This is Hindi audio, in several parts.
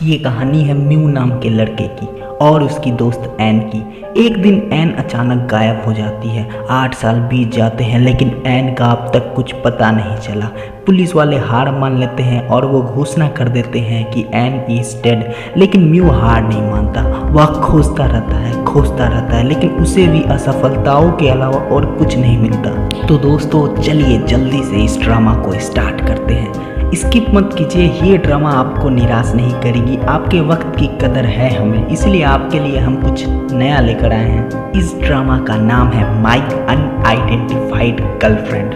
ये कहानी है म्यू नाम के लड़के की और उसकी दोस्त एन की। एक दिन एन अचानक गायब हो जाती है। 8 साल बीत जाते हैं लेकिन एन का अब तक कुछ पता नहीं चला। पुलिस वाले हार मान लेते हैं और वो घोषणा कर देते हैं कि एन इज डेड। लेकिन म्यू हार नहीं मानता। वह खोजता रहता है लेकिन उसे भी असफलताओं के अलावा और कुछ नहीं मिलता। तो दोस्तों चलिए जल्दी से इस ड्रामा को स्टार्ट करते हैं। स्किप मत कीजिए, ये ड्रामा आपको निराश नहीं करेगी। आपके वक्त की कदर है हमें, इसलिए आपके लिए हम कुछ नया लेकर आए हैं। इस ड्रामा का नाम है माय अनआइडेंटिफाइड गर्लफ्रेंड।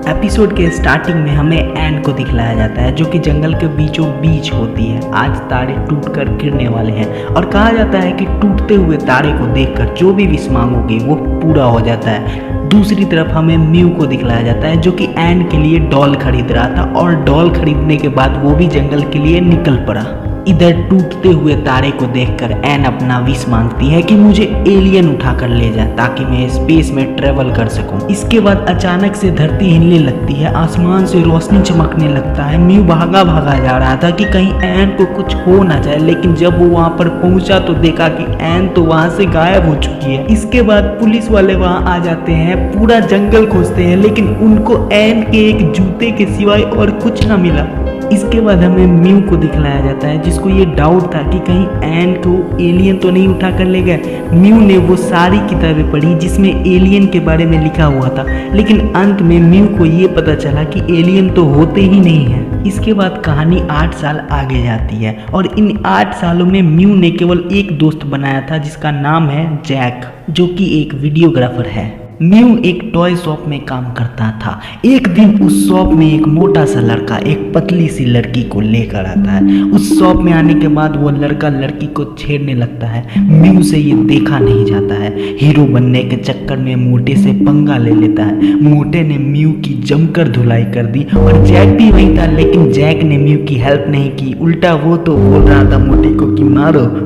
एपिसोड के स्टार्टिंग में हमें एन को दिखलाया जाता है जो कि जंगल के बीचों बीच होती है। आज तारे टूटकर गिरने वाले हैं और कहा जाता है कि टूटते हुए तारे को देखकर जो भी विश मांगोगे वो पूरा हो जाता है। दूसरी तरफ हमें म्यू को दिखलाया जाता है जो कि एन के लिए डॉल खरीद रहा था और डॉल खरीदने के बाद वो भी जंगल के लिए निकल पड़ा। इधर टूटते हुए तारे को देखकर एन अपना विश मांगती है कि मुझे एलियन उठाकर ले जाए ताकि मैं स्पेस में ट्रेवल कर सकूं। इसके बाद अचानक से धरती हिलने लगती है, आसमान से रोशनी चमकने लगता है। म्यू भागा जा रहा था कि कहीं एन को कुछ हो ना जाए, लेकिन जब वो वहां पर पहुंचा तो देखा कि एन तो वहां से गायब हो चुकी है। इसके बाद पुलिस वाले वहां आ जाते हैं, पूरा जंगल खोजते हैं लेकिन उनको एन के एक जूते के सिवाय और कुछ ना मिला। इसके बाद हमें म्यू को दिखलाया जाता है जिसको ये डाउट था कि कहीं एन को एलियन तो नहीं उठा कर ले गए। म्यू ने वो सारी किताबें पढ़ी जिसमें एलियन के बारे में लिखा हुआ था, लेकिन अंत में म्यू को ये पता चला कि एलियन तो होते ही नहीं है। इसके बाद कहानी 8 साल आगे जाती है और इन 8 सालों में म्यू ने केवल एक दोस्त बनाया था जिसका नाम है जैक, जो कि एक वीडियोग्राफर है। म्यू एक टॉय शॉप में काम करता था। एक दिन उस शॉप में एक मोटा सा लड़का एक पतली सी लड़की को लेकर आता है। उस शॉप में आने के बाद वो लड़का लड़की को छेड़ने लगता है। म्यू से ये देखा नहीं जाता है। हीरो बनने के चक्कर में मोटे से पंगा ले लेता है। मोटे ने म्यू की जमकर धुलाई कर दी और जैक भी वही था, लेकिन जैक ने म्यू की हेल्प नहीं की। उल्टा वो तो बोल रहा था मोटे को कि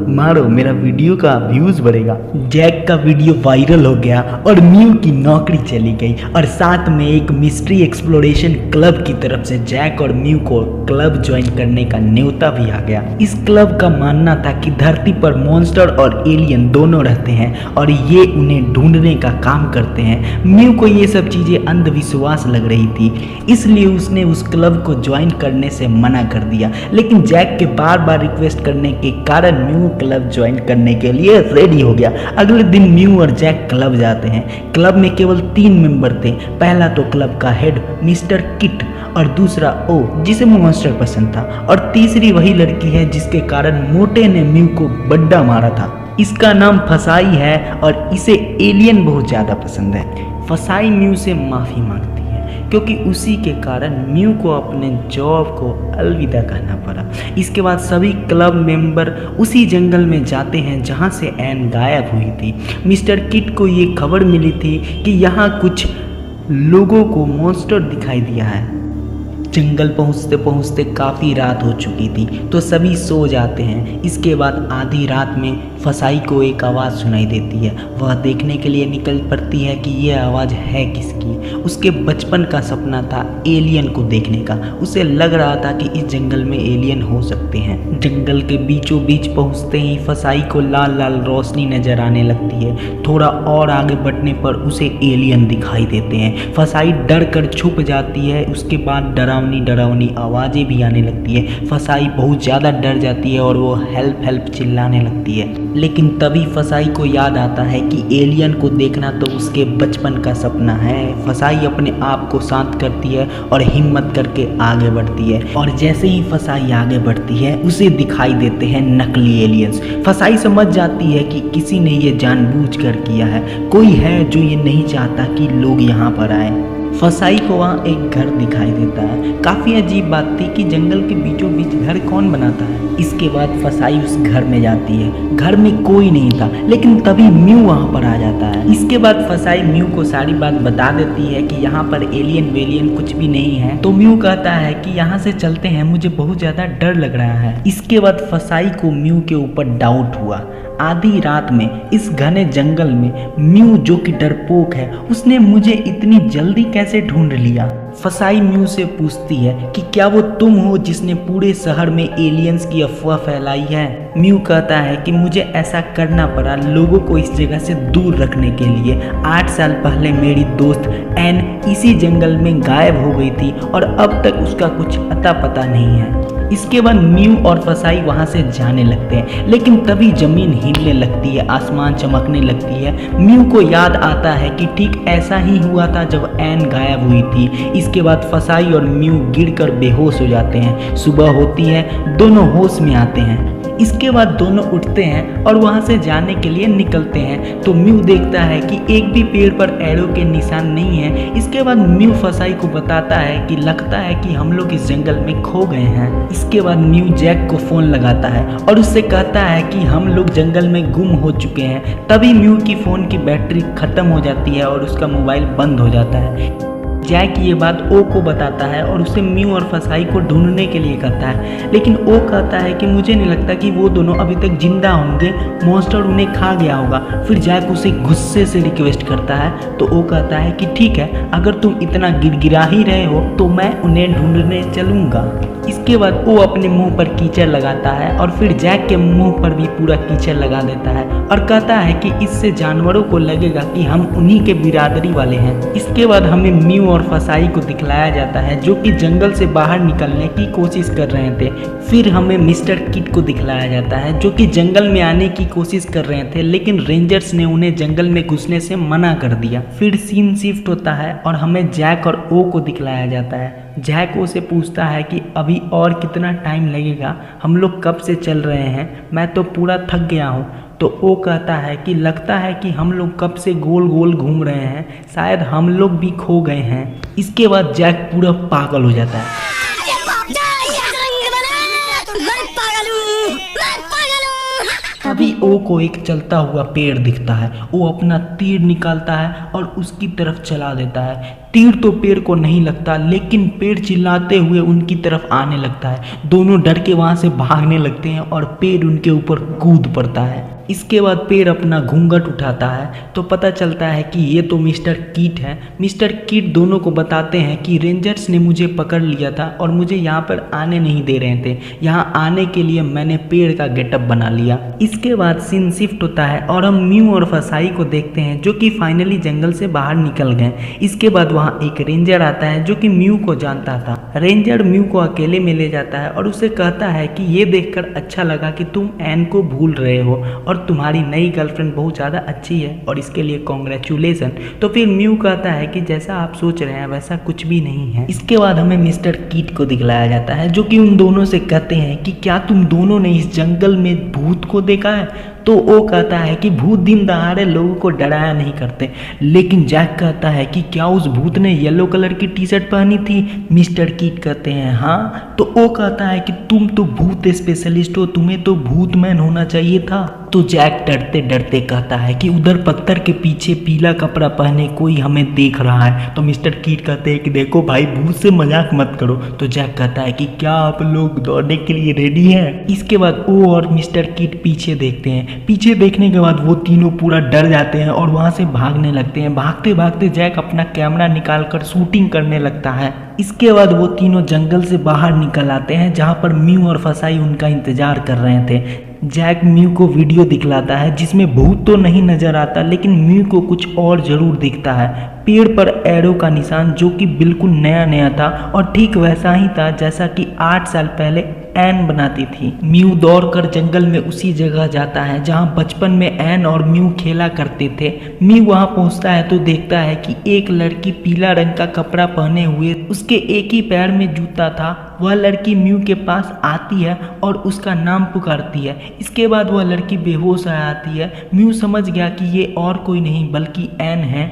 मारो मेरा वीडियो का व्यूज बढ़ेगा। जैक का वीडियो वायरल हो गया और म्यू की नौकरी चली गई और साथ में एक मिस्ट्री एक्सप्लोरेशन क्लब की तरफ से जैक और म्यू को क्लब ज्वाइन करने का न्योता भी आ गया। इस क्लब का मानना था कि धरती पर मॉन्स्टर और एलियन दोनों रहते हैं और ये उन्हें ढूंढने का काम करते हैं। म्यू को ये सब चीजें अंधविश्वास लग रही थी, इसलिए उसने उस क्लब को ज्वाइन करने से मना कर दिया। लेकिन जैक के बार रिक्वेस्ट करने के कारण म्यू क्लब ज्वाइन करने के लिए रेडी हो गया। अगले दिन म्यू और जैक क्लब जाते हैं। क्लब में केवल 3 मेंबर थे। पहला तो क्लब का हेड मिस्टर किट और दूसरा ओ जिसे मॉन्स्टर पसंद था और तीसरी वही लड़की है जिसके कारण मोटे ने म्यू को बड्डा मारा था। इसका नाम फसाई है और इसे एलियन बहुत ज्यादा पसंद है। फसाई म्यू से माफी मांगती है क्योंकि उसी के कारण म्यू को अपने जॉब को अलविदा कहना पड़ा। इसके बाद सभी क्लब मेंबर उसी जंगल में जाते हैं जहां से एन गायब हुई थी। मिस्टर किट को ये खबर मिली थी कि यहाँ कुछ लोगों को मॉन्स्टर दिखाई दिया है। जंगल पहुंचते काफ़ी रात हो चुकी थी तो सभी सो जाते हैं। इसके बाद आधी रात में फसाई को एक आवाज़ सुनाई देती है। वह देखने के लिए निकल पड़ती है कि यह आवाज़ है किसकी। उसके बचपन का सपना था एलियन को देखने का। उसे लग रहा था कि इस जंगल में एलियन हो सकते हैं। जंगल के बीचों बीच पहुँचते ही फसाई को लाल लाल रोशनी नजर आने लगती है। थोड़ा और आगे बढ़ने पर उसे एलियन दिखाई देते हैं। फसाई डर कर छुप जाती है। उसके बाद डरावनी आवाज़ें भी आने लगती है। फसाई बहुत ज़्यादा डर जाती है और वो हेल्प चिल्लाने लगती है। लेकिन तभी फसाई को याद आता है कि एलियन को देखना तो उसके बचपन का सपना है। फसाई अपने आप को शांत करती है और हिम्मत करके आगे बढ़ती है और जैसे ही फसाई आगे बढ़ती है उसे दिखाई देते हैं नकली एलियंस। फसाई समझ जाती है कि किसी ने ये जानबूझकर किया है। कोई है जो ये नहीं चाहता कि लोग यहाँ पर आए। फसाई को वहाँ एक घर दिखाई देता है। काफ़ी अजीब बात थी कि जंगल के बीचों बीच घर कौन बनाता है। इसके बाद फसाई उस घर में जाती है। घर में कोई नहीं था, लेकिन तभी म्यू वहाँ पर आ जाता है। इसके बाद फसाई म्यू को सारी बात बता देती है कि यहाँ पर एलियन वेलियन कुछ भी नहीं है। तो म्यू कहता है कि यहाँ से चलते हैं, मुझे बहुत ज़्यादा डर लग रहा है। इसके बाद फसाई को म्यू के ऊपर डाउट हुआ। आधी रात में इस घने जंगल में म्यू जो कि डरपोक है, उसने मुझे इतनी जल्दी कैसे ढूंढ लिया। फसाई म्यू से पूछती है कि क्या वो तुम हो जिसने पूरे शहर में एलियंस की अफवाह फैलाई है। म्यू कहता है कि मुझे ऐसा करना पड़ा लोगों को इस जगह से दूर रखने के लिए। 8 साल पहले मेरी दोस्त एन इसी जंगल में गायब हो गई थी और अब तक उसका कुछ अता पता नहीं है। इसके बाद म्यू और फसाई वहां से जाने लगते हैं, लेकिन तभी जमीन हिलने लगती है, आसमान चमकने लगती है। म्यू को याद आता है कि ठीक ऐसा ही हुआ था जब एन गायब हुई थी। इसके बाद फसाई और म्यू गिरकर बेहोश हो जाते हैं। सुबह होती है, दोनों होश में आते हैं। इसके बाद दोनों उठते हैं और वहां से जाने के लिए निकलते हैं तो म्यू देखता है कि एक भी पेड़ पर एरो के निशान नहीं है। इसके बाद म्यू फसाई को बताता है कि लगता है कि हम लोग इस जंगल में खो गए हैं। इसके बाद म्यू जैक को फोन लगाता है और उससे कहता है कि हम लोग जंगल में गुम हो चुके हैं। तभी म्यू की फोन की बैटरी खत्म हो जाती है और उसका मोबाइल बंद हो जाता है। जैक ये बात ओ को बताता है और उसे म्यू और फसाई को ढूंढने के लिए कहता है, लेकिन ओ कहता है कि मुझे नहीं लगता कि वो दोनों अभी तक जिंदा होंगे, मॉन्स्टर उन्हें खा गया होगा। फिर जैक उसे गुस्से से रिक्वेस्ट करता है तो ओ कहता है कि ठीक है, अगर तुम इतना गिड़गिड़ा ही रहे हो तो मैं उन्हें ढूंढने चलूँगा। इसके बाद ओ अपने मुंह पर कीचड़ लगाता है और फिर जैक के मुंह पर भी पूरा कीचड़ लगा देता है और कहता है कि इससे जानवरों को लगेगा कि हम उन्हीं के बिरादरी वाले हैं। इसके बाद हमें म्यू और फसाई को दिखलाया जाता है जो कि जंगल से बाहर निकलने की कोशिश कर रहे थे। फिर हमें मिस्टर किड को दिखलाया जाता है जो कि जंगल में आने की कोशिश कर रहे थे, लेकिन रेंजर्स ने उन्हें जंगल में घुसने से मना कर दिया। फिर सीन शिफ्ट होता है और हमें जैक और ओ को दिखलाया जाता है। जैक ओ से पूछता है कि अभी और कितना टाइम लगेगा, हम लोग कब से चल रहे हैं, मैं तो पूरा थक गया हूँ। तो ओ कहता है कि लगता है कि हम लोग कब से गोल गोल घूम रहे हैं, शायद हम लोग भी खो गए हैं। इसके बाद जैक पूरा पागल हो जाता है। तभी ओ को एक चलता हुआ पेड़ दिखता है। वो अपना तीर निकालता है और उसकी तरफ चला देता है। तीर तो पेड़ को नहीं लगता, लेकिन पेड़ चिल्लाते हुए उनकी तरफ आने लगता है। दोनों डर के वहां से भागने लगते हैं और पेड़ उनके ऊपर कूद पड़ता है। इसके बाद पेड़ अपना घूंघट उठाता है तो पता चलता है कि ये तो मिस्टर कीट है। मिस्टर कीट दोनों को बताते हैं कि रेंजर्स ने मुझे पकड़ लिया था और मुझे यहाँ पर आने नहीं दे रहे थे। यहाँ आने के लिए मैंने पेड़ का गेटअप बना लिया। इसके बाद सीन शिफ्ट होता है और हम म्यू और फसाई को देखते हैं जो कि फाइनली जंगल से बाहर निकल गए। इसके बाद वहाँ एक रेंजर आता है जो कि म्यू को जानता था। रेंजर म्यू को अकेले में ले जाता है और उसे कहता है कि ये देखकर अच्छा लगा कि तुम एन को भूल रहे हो और तुम्हारी नई गर्लफ्रेंड बहुत ज़्यादा अच्छी है और इसके लिए कॉन्ग्रेचुलेसन। तो फिर म्यू कहता है कि जैसा आप सोच रहे हैं वैसा कुछ भी नहीं है। इसके बाद हमें मिस्टर कीट को दिखलाया जाता है जो कि उन दोनों से कहते हैं कि क्या तुम दोनों ने इस जंगल में भूत को देखा है। तो वो कहता है कि भूत दिन दहाड़े लोगों को डराया नहीं करते, लेकिन जैक कहता है कि क्या उस भूत ने येलो कलर की टी शर्ट पहनी थी। मिस्टर कीट कहते हैं हाँ। तो वो कहता है कि तुम तो भूत स्पेशलिस्ट हो, तुम्हें तो भूत मैन होना चाहिए था। तो जैक डरते डरते कहता है कि उधर पत्थर के पीछे पीला कपड़ा पहने कोई हमें देख रहा है। तो मिस्टर कीट कहते हैं कि देखो भाई, भूत से मजाक मत करो। तो जैक कहता है कि क्या आप लोग दौड़ने के लिए रेडी हैं। इसके बाद वो और मिस्टर कीट पीछे देखते हैं। पीछे देखने के बाद वो तीनों पूरा डर जाते हैं और वहां से भागने लगते हैं। भागते भागते जैक अपना कैमरा निकालकर शूटिंग करने लगता है। इसके बाद वो तीनों जंगल से बाहर निकल आते हैं जहां पर म्यू और फसाई उनका इंतजार कर रहे थे। जैक म्यू को वीडियो दिखलाता है जिसमें भूत तो नहीं नजर आता, लेकिन म्यू को कुछ और जरूर दिखता है। पेड़ पर एरो का निशान जो कि बिल्कुल नया नया था और ठीक वैसा ही था जैसा कि 8 साल पहले एन बनाती थी। म्यू दौड़कर जंगल में उसी जगह जाता है जहां बचपन में एन और म्यू खेला करते थे। म्यू वहां पहुंचता है तो देखता है कि एक लड़की पीला रंग का कपड़ा पहने हुए, उसके एक ही पैर में जूता था। वह लड़की म्यू के पास आती है और उसका नाम पुकारती है। इसके बाद वह लड़की बेहोश हो जाती है। म्यू समझ गया कि ये और कोई नहीं बल्कि एन है।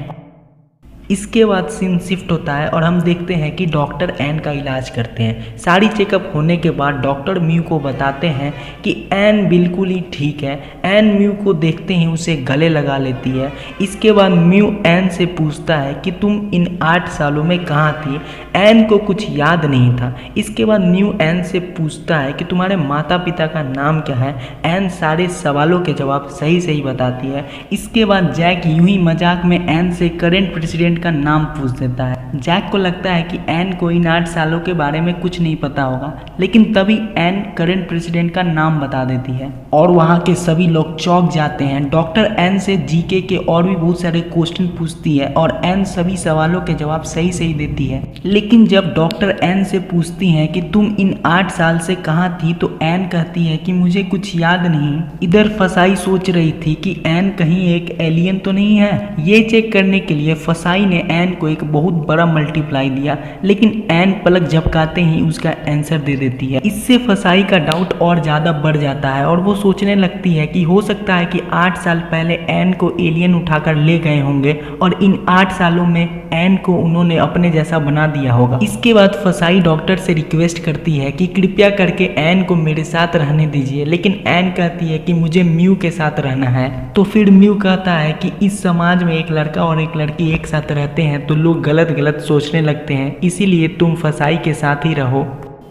इसके बाद सीन शिफ्ट होता है और हम देखते हैं कि डॉक्टर एन का इलाज करते हैं। सारी चेकअप होने के बाद डॉक्टर म्यू को बताते हैं कि एन बिल्कुल ही ठीक है। एन म्यू को देखते ही उसे गले लगा लेती है। इसके बाद म्यू एन से पूछता है कि तुम इन 8 सालों में कहाँ थी। एन को कुछ याद नहीं था। इसके बाद म्यू एन से पूछता है कि तुम्हारे माता पिता का नाम क्या है। एन सारे सवालों के जवाब सही सही बताती है। इसके बाद जैक यूं ही मजाक में एन से करेंट प्रेसिडेंट प्रेसिडेंट का नाम पूछ देता है। जैक को लगता है कि एन को इन 8 सालों के बारे में कुछ नहीं पता होगा, लेकिन तभी एन करंट प्रेसिडेंट का नाम बता देती है और वहाँ के सभी लोग चौंक जाते हैं। डॉक्टर एन से जीके के और भी बहुत सारे क्वेश्चन पूछती है और एन सभी सवालों के जवाब सही सही देती है। लेकिन जब डॉक्टर एन से पूछती हैं कि तुम इन 8 साल से कहाँ थी, तो एन कहती है कि मुझे कुछ याद नहीं। इधर फसाई सोच रही थी कि एन कहीं एक एलियन तो नहीं है। ये चेक करने के लिए फसाई ने एन को एक बहुत बड़ा मल्टीप्लाई दिया, लेकिन एन पलक झपकाते ही उसका आंसर दे देती है। इससे फसाई का डाउट और ज्यादा बढ़ जाता है और वो सोचने लगती है कि हो सकता है कि 8 साल पहले एन को एलियन उठाकर ले गए होंगे और इन 8 सालों में एन को उन्होंने अपने जैसा बना दिया होगा। इसके बाद फसाई डॉक्टर से रिक्वेस्ट करती है कि कृपया करके एन को मेरे साथ रहने दीजिए, लेकिन एन कहती है कि मुझे म्यू के साथ रहना है। तो फिर म्यू कहता है कि इस समाज में एक लड़का और एक लड़की एक साथ रहते हैं तो लोग गलत गलत सोचने लगते हैं, इसीलिए तुम फसाई के साथ ही रहो।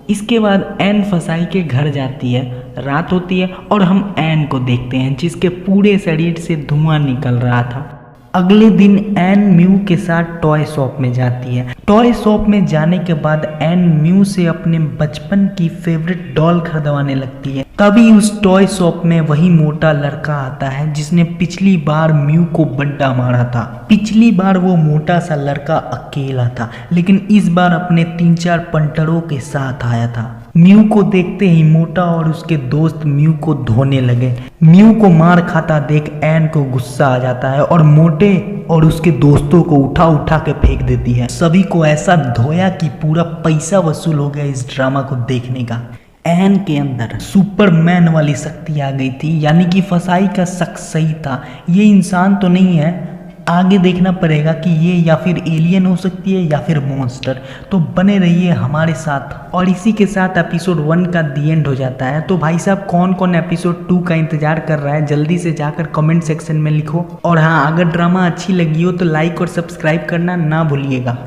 इसके बाद एन फसाई के घर जाती है। रात होती है और हम एन को देखते हैं जिसके पूरे शरीर से धुआं निकल रहा था। अगले दिन एन म्यू के साथ टॉय शॉप में जाती है। टॉय शॉप में जाने के बाद एन म्यू से अपने बचपन की फेवरेट डॉल खरीदवाने लगती है। तभी उस टॉय शॉप में वही मोटा लड़का आता है जिसने पिछली बार म्यू को बड्डा मारा था। पिछली बार वो मोटा सा लड़का अकेला था, लेकिन इस बार अपने 3-4 पंटरों के साथ आया था। म्यू को देखते ही मोटा और उसके दोस्त म्यू को धोने लगे। म्यू को मार खाता देख एन को गुस्सा आ जाता है और मोटे और उसके दोस्तों को उठा उठा के फेंक देती है। सभी को ऐसा धोया कि पूरा पैसा वसूल हो गया इस ड्रामा को देखने का। एन के अंदर सुपरमैन वाली शक्ति आ गई थी, यानी कि फसाई का शक सही था। ये इंसान तो नहीं है, आगे देखना पड़ेगा कि ये या फिर एलियन हो सकती है या फिर मॉन्स्टर। तो बने रहिए हमारे साथ। और इसी के साथ एपिसोड 1 का दी एंड हो जाता है। तो भाई साहब कौन कौन एपिसोड 2 का इंतजार कर रहा है, जल्दी से जाकर कमेंट सेक्शन में लिखो। और हाँ, अगर ड्रामा अच्छी लगी हो तो लाइक और सब्सक्राइब करना ना भूलिएगा।